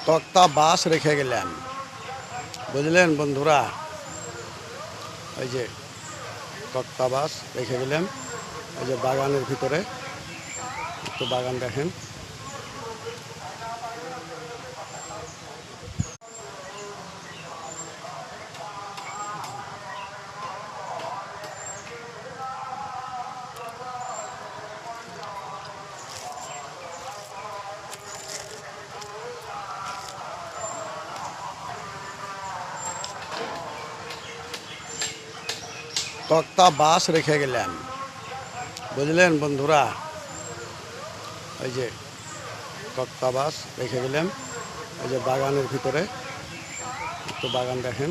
তক্তা বাঁশ রেখে গেলাম, বুঝলেন বন্ধুরা। এই যে তক্তা বাঁশ রেখে গেলাম, এই যে বাগানের ভিতরে একটু বাগান দেখেন। তক্তা বাঁশ রেখে গেলাম, বুঝলেন বন্ধুরা। এই যে তক্তা বাঁশ রেখে গেলাম, এই যে বাগানের ভিতরে একটু বাগান দেখেন।